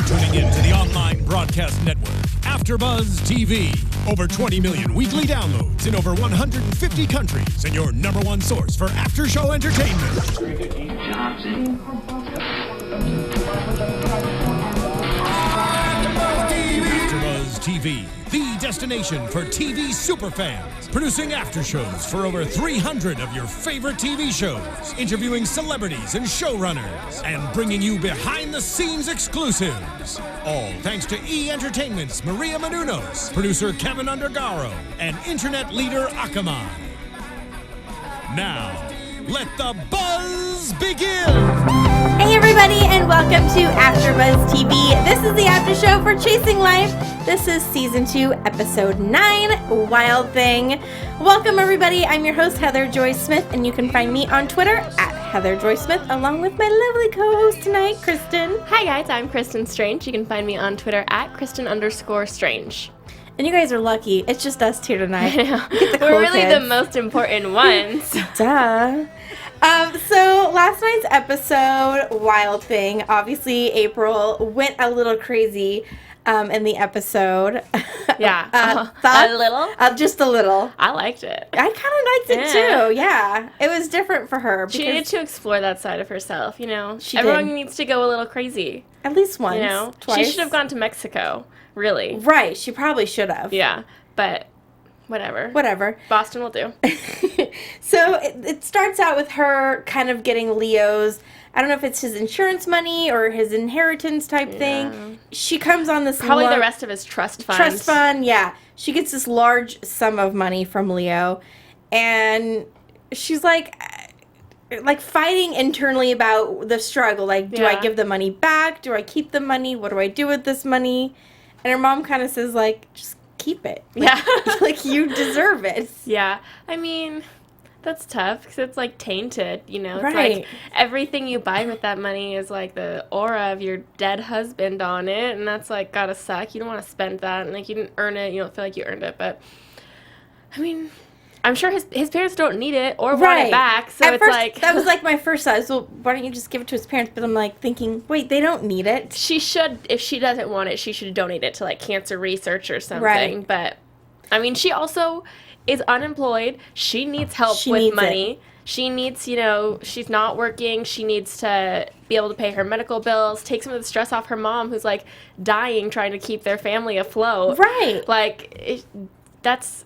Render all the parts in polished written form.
tuning in to the online broadcast network, AFTERBUZZ TV. Over 20 million weekly downloads in over 150 countries, and your number one source for after-show entertainment. AFTERBUZZ TV, the destination for TV superfans. Producing after-shows for over 300 of your favorite TV shows. Interviewing celebrities and showrunners. And bringing you behind-the-scenes exclusives. All thanks to E! Entertainment's Maria Menounos, producer Kevin Undergaro, and internet leader Akamai. Now, let the buzz begin! Hey everybody, and welcome to AFTERBUZZ TV. This is the after show for Chasing Life. This is Season 2, Episode 9, Wild Thing. Welcome everybody, I'm your host Heather Joy Smith, and you can find me on Twitter at Heather Joy Smith, along with my lovely co-host tonight, Kristin. Hi guys, I'm Kristin Strange. You can find me on Twitter at Kristin_Strange. And you guys are lucky, it's just us two tonight. I know. We're We're really the most important ones. Duh. So last night's episode, Wild Thing, obviously April went a little crazy in the episode. Yeah. Thoughts? A little? Just a little. I liked it. I kind of liked it too, yeah. It was different for her. She needed to explore that side of herself, you know. She Everyone did. needs to go a little crazy. At least once, You know? twice. She should have gone to Mexico, really. Right, she probably should have. Yeah, but whatever. Whatever. Boston will do. So it starts out with her kind of getting Leo's, I don't know if it's his insurance money or his inheritance type thing. She comes on this Probably the rest of his trust fund. Trust fund, yeah. She gets this large sum of money from Leo, and she's like fighting internally about the struggle. Like, do I give the money back? Do I keep the money? What do I do with this money? And her mom kind of says, like, just keep it. Yeah. Like, you deserve it. Yeah. I mean, that's tough because it's, like, tainted, you know? It's Right. like everything you buy with that money is, like, the aura of your dead husband on it, and that's, like, gotta suck. You don't want to spend that, and, like, you didn't earn it. You don't feel like you earned it, but, I mean, I'm sure his parents don't need it or want it back, so At it's first, like... that was, like, my first thought. So why don't you just give it to his parents? But I'm, like, thinking, wait, they don't need it. She should, if she doesn't want it, she should donate it to, like, cancer research or something. Right. But, I mean, she also is unemployed. She needs help with money. She needs, you know, she's not working. She needs to be able to pay her medical bills, take some of the stress off her mom, who's, like, dying trying to keep their family afloat. Right. Like,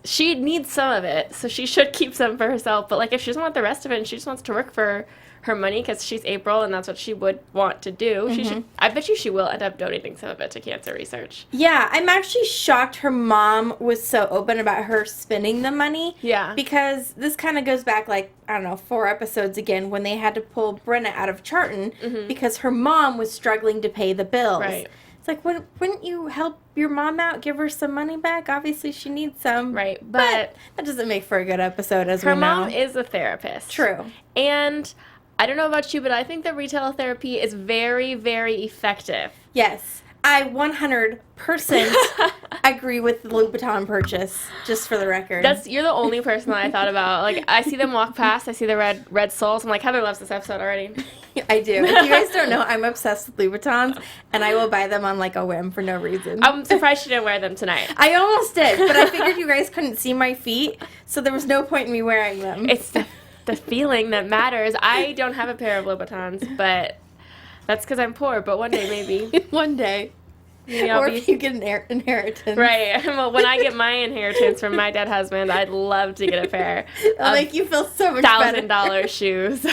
she needs some of it, so she should keep some for herself. But, like, if she doesn't want the rest of it and she just wants to work for her money because she's April and that's what she would want to do, she should. I bet you she will end up donating some of it to cancer research. Yeah, I'm actually shocked her mom was so open about her spending the money. Yeah. Because this kind of goes back, like, I don't know, 4 episodes again when they had to pull Brenna out of Charton because her mom was struggling to pay the bills. Right. It's like, wouldn't you help your mom out, give her some money back? Obviously, she needs some. Right, but that doesn't make for a good episode, as we know. Her mom is a therapist. True. And I don't know about you, but I think that retail therapy is very, very effective. Yes. I 100% agree with the Louboutin purchase, just for the record. You're the only person that I thought about. Like, I see them walk past, I see the red soles. I'm like, Heather loves this episode already. I do. If you guys don't know, I'm obsessed with Louboutins, and I will buy them on, like, a whim for no reason. I'm surprised she didn't wear them tonight. I almost did, but I figured you guys couldn't see my feet, so there was no point in me wearing them. It's the feeling that matters. I don't have a pair of Louboutins, but that's because I'm poor, but one day maybe. One day. Maybe Or if you get an inheritance. Right. Well, when I get my inheritance from my dead husband, I'd love to get a pair It'll make you feel so much better. $1,000 shoes.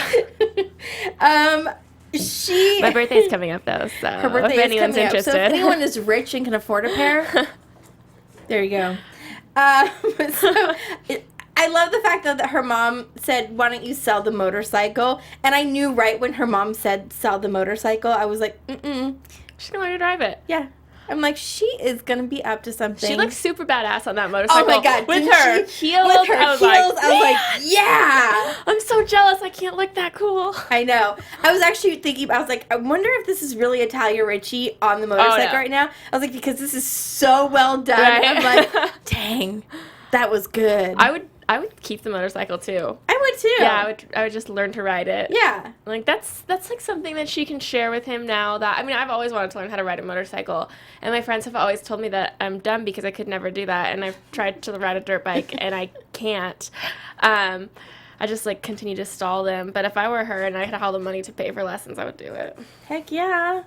My birthday's coming up, though, so her birthday if anyone's is coming interested. Up. So if anyone is rich and can afford a pair, there you go. I love the fact, though, that her mom said, why don't you sell the motorcycle? And I knew right when her mom said sell the motorcycle, I was like, She's going to learn to drive it. Yeah. I'm like, she is going to be up to something. She looks super badass on that motorcycle. Oh, my God. With her heels. I was like, yeah. I'm so jealous. I can't look that cool. I know. I was actually thinking, I was like, I wonder if this is really Italia Ricci on the motorcycle right now. I was like, because this is so well done. Right. I'm like, dang, that was good. I would keep the motorcycle, too. I would, would too. Yeah, I would just learn to ride it. Yeah. Like, that's like something that she can share with him now. That, I mean, I've always wanted to learn how to ride a motorcycle. And my friends have always told me that I'm dumb because I could never do that. And I've tried to ride a dirt bike, and I can't. I just, like, continue to stall them. But if I were her and I had all the money to pay for lessons, I would do it. Heck yeah.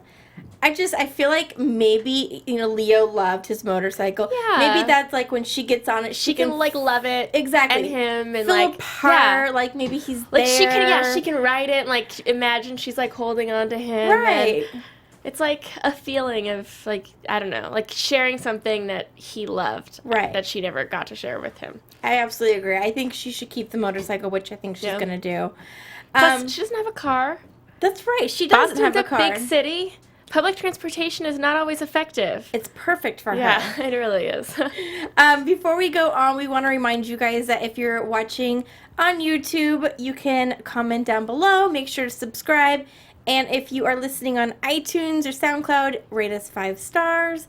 I feel like maybe, Leo loved his motorcycle. Yeah. Maybe that's, like, when she gets on it, she can like, love it. Exactly. And him. And, feel like, apart, yeah. like, maybe he's like, there. she can ride it and, like, imagine she's, like, holding on to him. Right. And it's, like, a feeling of, like, I don't know, like, sharing something that he loved. Right. That she never got to share with him. I absolutely agree. I think she should keep the motorcycle, which I think she's going to do. Plus, she doesn't have a car. That's right. She doesn't have a car. Boston's a big city. Public transportation is not always effective. It's perfect for her. Yeah, it really is. Before we go on, we want to remind you guys that if you're watching on YouTube, you can comment down below. Make sure to subscribe. And if you are listening on iTunes or SoundCloud, rate us 5 stars.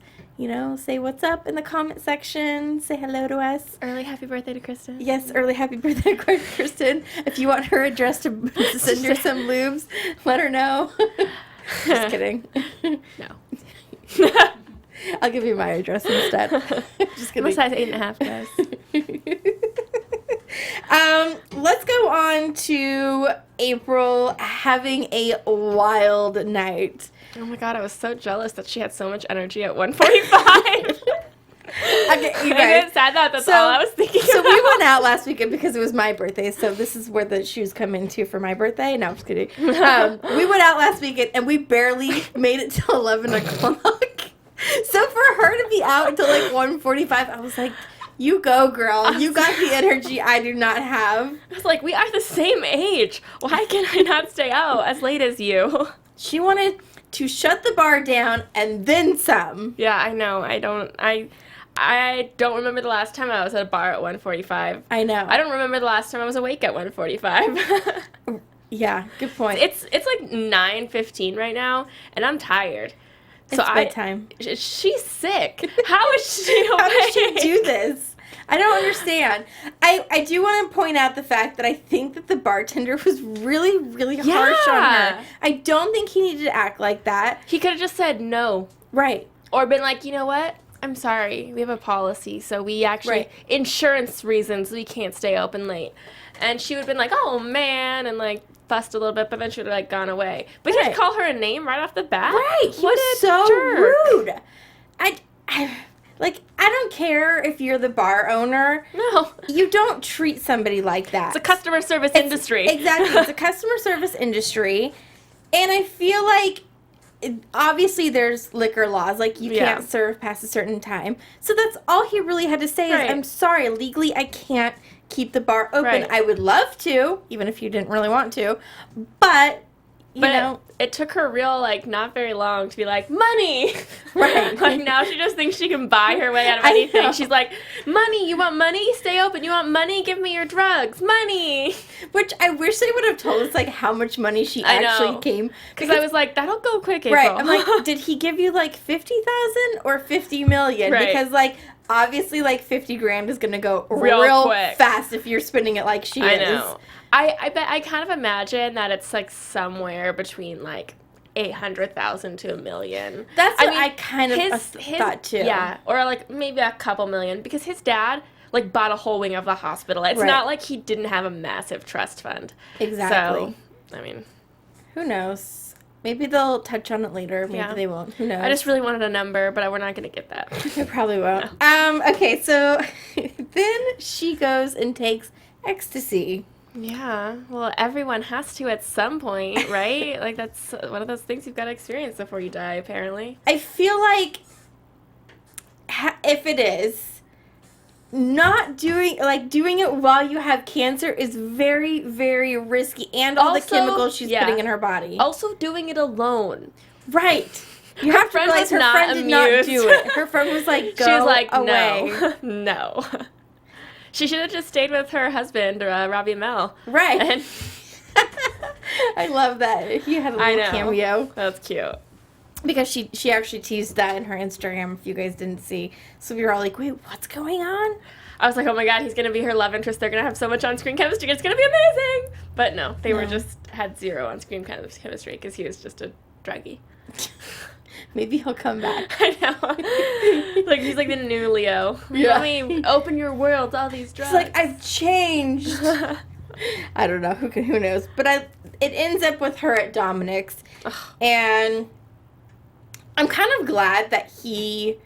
Say what's up in the comment section. Say hello to us. Early happy birthday to Kristin. Yes, early happy birthday to Kristin. If you want her address to send her some lubes, let her know. Just kidding. No. I'll give you my address instead. Just kidding. I'm a size 8.5, guys. Let's go on to April having a wild night. Oh my god, I was so jealous that she had so much energy at 1:45. Okay, you I guys. didn't say that. That's all I was thinking. So we went out last weekend because it was my birthday. So this is where the shoes come into for my birthday. No, I'm just kidding. We went out last weekend and we barely made it till 11 o'clock. So for her to be out until like 1:45, I was like, you go, girl. You got the energy I do not have. I was like, we are the same age. Why can I not stay out as late as you? She wanted to shut the bar down and then some. Yeah, I know. I don't remember the last time I was at a bar at 1:45. I know. I don't remember the last time I was awake at 1:45. Yeah, good point. It's like 9:15 right now, and I'm tired. It's bedtime. She's sick. How is she awake? How does she do this? I don't understand. I do want to point out the fact that I think that the bartender was really, really harsh on her. I don't think he needed to act like that. He could have just said no. Right. Or been like, you know what? I'm sorry. We have a policy, so we actually, insurance reasons, we can't stay open late. And she would have been like, oh, man, and, like, fussed a little bit, but then she would have, like, gone away. But he just call her a name right off the bat? Right. He was so rude. I don't care if you're the bar owner. No. You don't treat somebody like that. It's a customer service industry. Exactly. It's a customer service industry. And I feel like, obviously, there's liquor laws. Like, you can't serve past a certain time. So that's all he really had to say is, I'm sorry, legally I can't keep the bar open. Right. I would love to, even if you didn't really want to. But, you know. It took her not very long to be like, money! Right. Like, now she just thinks she can buy her way out of anything. She's like, money, you want money? Stay open. You want money? Give me your drugs. Money! Which I wish they would have told us, like, how much money she actually came. Because I was like, that'll go quick, April. Right. I'm like, did he give you, like, 50,000 or 50 million? Right. Because, like, obviously, like, 50 grand is going to go real quick. Fast if you're spending it like she is. I know. I bet I kind of imagine that it's like somewhere between like 800,000 to $1 million. That's what I kind of thought too. Yeah, or like maybe a couple million because his dad like bought a whole wing of the hospital. It's not like he didn't have a massive trust fund. Exactly. So, I mean, who knows? Maybe they'll touch on it later. Maybe they won't. Who knows? I just really wanted a number, but we're not going to get that. We probably won't. No. Okay, so then she goes and takes ecstasy. Yeah, well, everyone has to at some point, right? Like, that's one of those things you've got to experience before you die, apparently. I feel like if it is, not doing it while you have cancer is very, very risky, and all the chemicals she's putting in her body. Also doing it alone. Right. You have to realize her friend did not do it. Her friend was like, go away. She was like, no, no. She should have just stayed with her husband, Robbie Amell. Right. And I love that. He had a little cameo. That's cute. Because she actually teased that in her Instagram, if you guys didn't see. So we were all like, wait, what's going on? I was like, oh my god, he's going to be her love interest. They're going to have so much on-screen chemistry. It's going to be amazing. But no, they were just had zero on-screen chemistry because he was just a druggie. Maybe he'll come back. I know. Like, he's like the new Leo. Yeah. Let me open your world to all these drugs. It's like, I've changed. I don't know. Who knows? But it ends up with her at Dominic's. And I'm kind of glad that he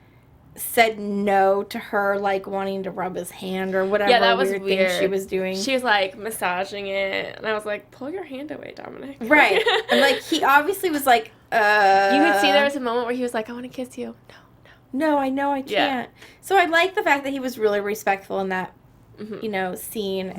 said no to her, like, wanting to rub his hand or whatever that was weird thing she was doing. She was, like, massaging it. And I was like, pull your hand away, Dominic. Right. And, like, he obviously was like, You could see there was a moment where he was like, I want to kiss you. No, I know I can't. Yeah. So I like the fact that he was really respectful in that, scene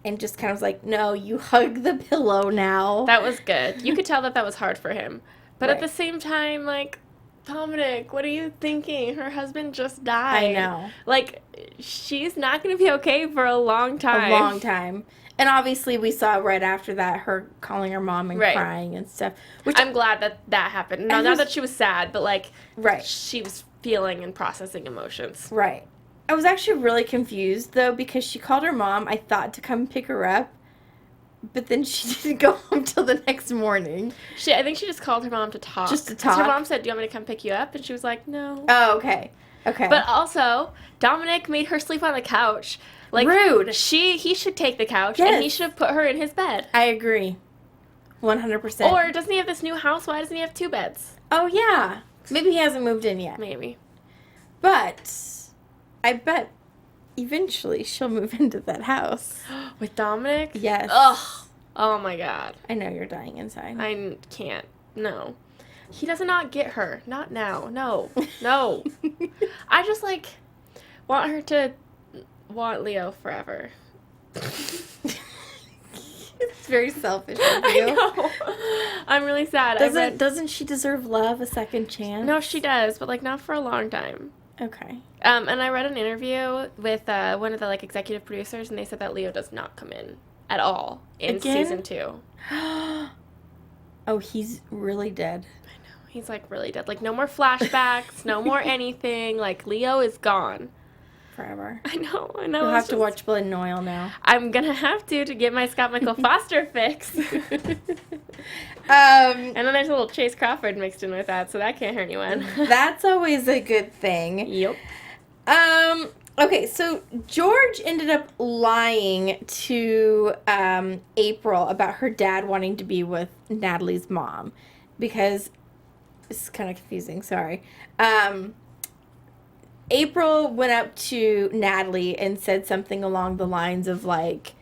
and just kind of was like, no, you hug the pillow now. That was good. You could tell that was hard for him. But Right. at the same time, like, Dominic, what are you thinking? Her husband just died. I know. Like, she's not going to be okay for a long time. A long time. And obviously we saw right after that her calling her mom and crying and stuff. Which I'm glad that happened. No, not that she was sad, but, like, she was feeling and processing emotions. Right. I was actually really confused, though, because she called her mom, I thought, to come pick her up. But then she didn't go home till the next morning. I think she just called her mom to talk. Just to talk? Her mom said, do you want me to come pick you up? And she was like, no. Oh, okay. Okay. But also, Dominic made her sleep on the couch. Like, rude. He should take the couch, Yes. and he should have put her in his bed. I agree. 100%. Or doesn't he have this new house? Why doesn't he have 2 beds? Oh, yeah. Maybe he hasn't moved in yet. Maybe. But I bet eventually she'll move into that house. With Dominic? Yes. Ugh. Oh, my God. I know you're dying inside. I can't. No. He does not get her. Not now. No. No. I just, like, want her to want Leo forever. It's very selfish of you. I know. I'm really sad. Doesn't she deserve love, a second chance? No, she does, but, like, not for a long time. Okay. And I read an interview with one of the, like, executive producers, and they said that Leo does not come in at all in season 2. Oh, he's really dead. I know. He's, like, really dead. Like, no more flashbacks, no more anything. Like, Leo is gone. Forever. I know. You'll have to watch Blood and Oil now. I'm going to have to get my Scott Michael Foster fix. And then there's a little Chase Crawford mixed in with that, so that can't hurt anyone. That's always a good thing. Yep. Okay, so George ended up lying to April about her dad wanting to be with Natalie's mom because this is kind of confusing, sorry. April went up to Natalie and said something along the lines of, like,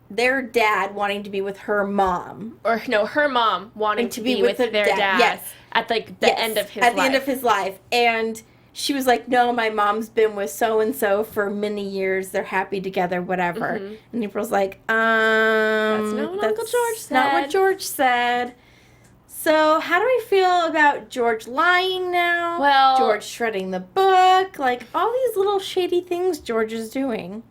their dad wanting to be with her mom. Or, no, her mom wanting to be with their dad. Yes. At, like, the end of his life. At the end of his life. And she was like, no, my mom's been with so-and-so for many years. They're happy together, whatever. Mm-hmm. And April's like, that's not what Uncle George said. Not what George said. So, how do we feel about George lying now? Well, George shredding the book, like all these little shady things George is doing.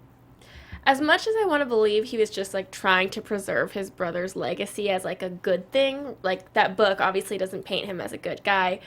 As much as I want to believe he was just, like, trying to preserve his brother's legacy as, like, a good thing, like, that book obviously doesn't paint him as a good guy.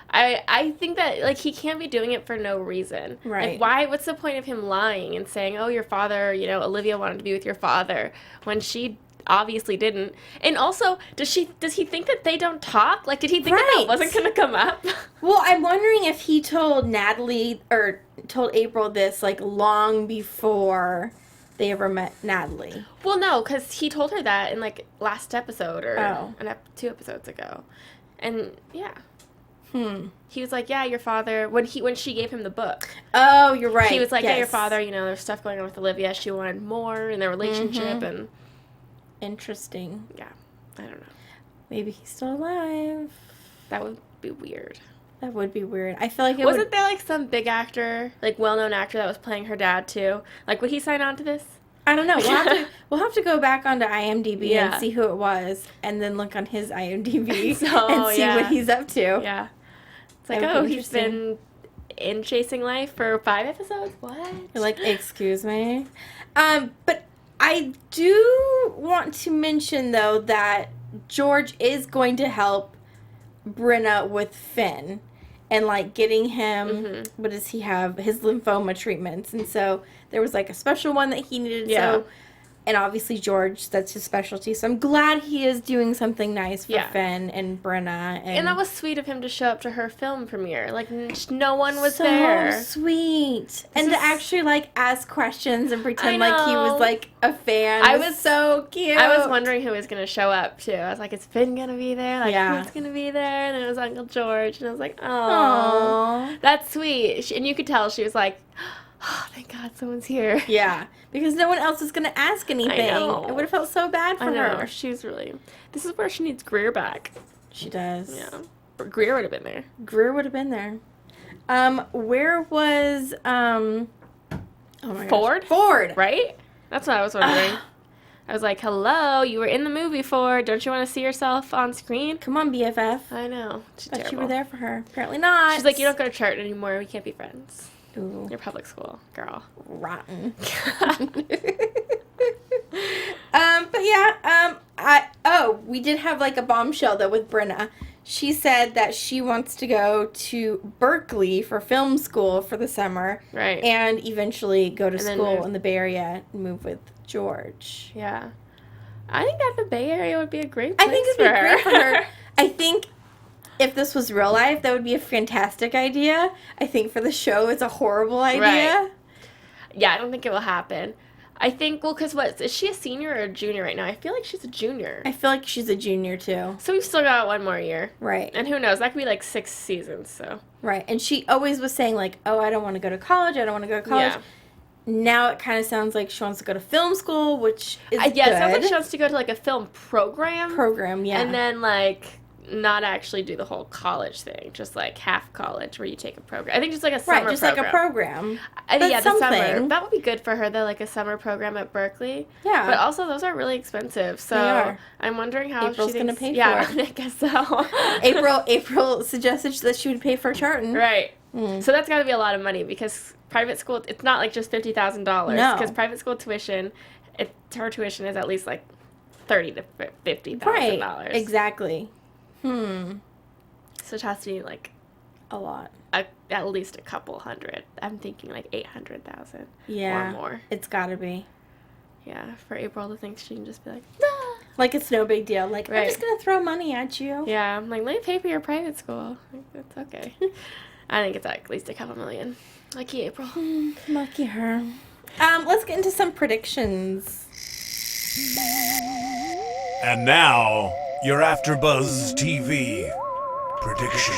I think that, like, he can't be doing it for no reason. Right. Like, what's the point of him lying and saying, oh, your father, Olivia wanted to be with your father, when she obviously didn't. And also, does he think that they don't talk? Like, did he think that wasn't going to come up? Well, I'm wondering if he told Natalie, or told April this, like, long before they ever met Natalie. Well, no, because he told her that in, like, last episode, or 2 episodes ago. And, yeah. He was like, yeah, your father, when she gave him the book. Oh, you're right. He was like, yeah, your father, there's stuff going on with Olivia. She wanted more in their relationship, and... Interesting. Yeah, I don't know. Maybe he's still alive. That would be weird. That would be weird. I feel like Wasn't there, like, some big actor, like, well-known actor that was playing her dad, too? Like, would he sign on to this? I don't know. We'll have to go back onto IMDb and see who it was, and then look on his IMDb and see what he's up to. Yeah. It's like, he's been in Chasing Life for 5 episodes? What? You're like, excuse me? But I do want to mention, though, that George is going to help Brenna with Finn and, like, getting him, what does he have? His lymphoma treatments. And so there was, like, a special one that he needed. Yeah. So, and obviously George, that's his specialty. So I'm glad he is doing something nice for Finn and Brenna. And that was sweet of him to show up to her film premiere. Like, no one was there. So sweet. And to actually, like, ask questions and pretend like he was, like, a fan. I was so cute. I was wondering who was going to show up, too. I was like, is Finn going to be there? Like, who's going to be there? And then it was Uncle George. And I was like, oh, that's sweet. And you could tell she was like, oh, thank God someone's here. Yeah, because no one else is going to ask anything. I would have felt so bad for her. She's really... This is where she needs Greer back. She does. Yeah. Greer would have been there. Greer would have been there. Where was... oh my Ford? Gosh. Ford! Right? That's what I was wondering. I was like, hello, you were in the movie, Ford. Don't you want to see yourself on screen? Come on, BFF. I know. She's Thought terrible. you were there for her. Apparently not. She's like, you don't go to church anymore. We can't be friends. Ooh. You're public school, girl. Rotten. But yeah, we did have, like, a bombshell, though, with Brenna. She said that she wants to go to Berkeley for film school for the summer. Right. And eventually go to school in the Bay Area and move with George. Yeah. I think that the Bay Area would be a great place I think it'd be great for her. I think if this was real life, that would be a fantastic idea. I think for the show, it's a horrible idea. Right. Yeah, I don't think it will happen. I think, well, because is she a senior or a junior right now? I feel like she's a junior. I feel like she's a junior, too. So we've still got one more year. Right. And who knows? That could be like 6 seasons, so. Right. And she always was saying, like, oh, I don't want to go to college. I don't want to go to college. Yeah. Now it kind of sounds like she wants to go to film school, which is good. Yeah, it sounds like she wants to go to, like, a film program. Yeah. And then, like, not actually do the whole college thing, just like half college where you take a program. I think just like a summer program. Right, just like a program. Yeah, the summer. That would be good for her, though, like a summer program at Berkeley. Yeah. But also, those are really expensive. So they are. I'm wondering how April's going to pay for it. I guess so. April suggested that she would pay for Charton. Right. So that's got to be a lot of money because private school, it's not like just $50,000. No. Because private school tuition, her tuition is at least like $30,000 to $50,000. Right. Exactly. So it has to be like a lot. At least a couple hundred. I'm thinking like 800,000. Yeah. Or more. It's gotta be. Yeah. For April to think she can just be like, ah. Like it's no big deal. Like, right. I'm just gonna throw money at you. Yeah. I'm like, let me pay for your private school. Like, that's okay. I think it's at least a couple million. Lucky April. Lucky her. Let's get into some predictions. And now, your AfterBuzz TV predictions.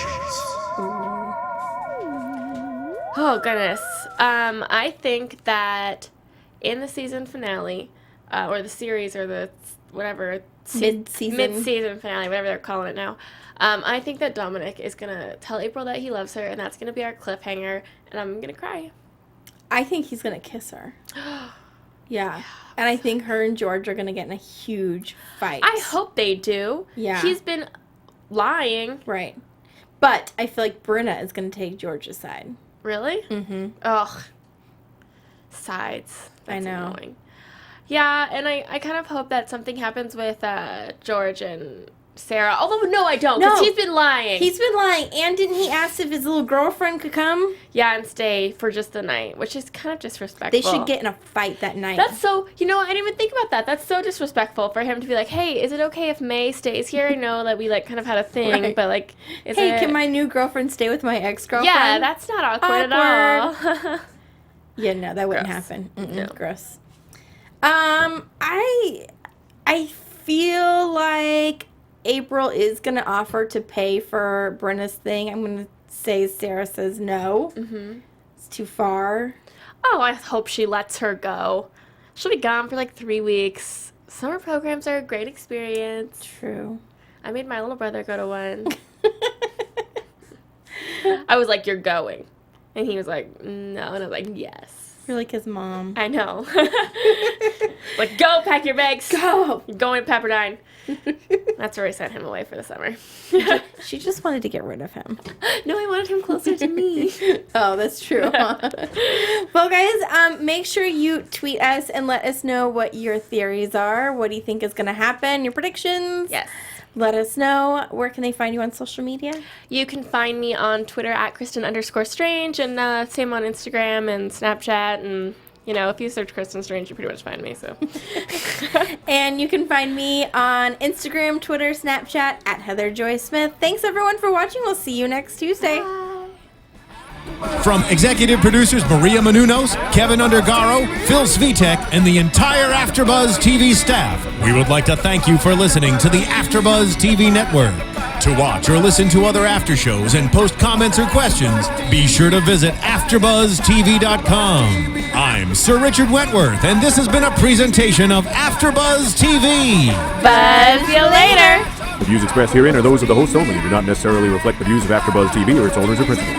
Oh, goodness. I think that in the season finale, or the series, or the whatever, mid-season finale, whatever they're calling it now, I think that Dominic is going to tell April that he loves her, and that's going to be our cliffhanger, and I'm going to cry. I think he's going to kiss her. Yeah. And I think her and George are going to get in a huge fight. I hope they do. Yeah. He's been lying. Right. But I feel like Brenna is going to take George's side. Really? Mm-hmm. Ugh. Sides. That's I know. Annoying. Yeah, and I kind of hope that something happens with George and Sara. Although, no, I don't, because he's been lying. He's been lying. And didn't he ask if his little girlfriend could come? Yeah, and stay for just the night, which is kind of disrespectful. They should get in a fight that night. That's so, I didn't even think about that. That's so disrespectful for him to be like, hey, is it okay if May stays here? I know that we, kind of had a thing, right. But, can my new girlfriend stay with my ex-girlfriend? Yeah, that's not awkward. At all. Yeah, no, that wouldn't happen. No. Gross. I feel like April is going to offer to pay for Brenna's thing. I'm going to say Sara says no. Mm-hmm. It's too far. Oh, I hope she lets her go. She'll be gone for 3 weeks. Summer programs are a great experience. True. I made my little brother go to one. I was like, you're going. And he was like, no. And I was like, yes. You're like his mom. I know. Go, pack your bags. Go. You're going to Pepperdine. That's where I sent him away for the summer. She just wanted to get rid of him. No, I wanted him closer to me. Oh, that's true. Well, guys, make sure you tweet us and let us know what your theories are. What do you think is going to happen? Your predictions. Yes. Let us know. Where can they find you on social media? You can find me on Twitter at Kristin_Strange, and same on Instagram and Snapchat, and if you search Kristin Strange, you pretty much find me. So, and you can find me on Instagram, Twitter, Snapchat at Heather Joy Smith. Thanks everyone for watching. We'll see you next Tuesday. Bye. From executive producers Maria Menounos, Kevin Undergaro, Phil Svitek, and the entire AfterBuzz TV staff, we would like to thank you for listening to the AfterBuzz TV network. To watch or listen to other after shows and post comments or questions, be sure to visit AfterBuzzTV.com. I'm Sir Richard Wentworth, and this has been a presentation of AfterBuzz TV. Buzz you later. The views expressed herein are those of the hosts only and do not necessarily reflect the views of AfterBuzz TV or its owners or principals.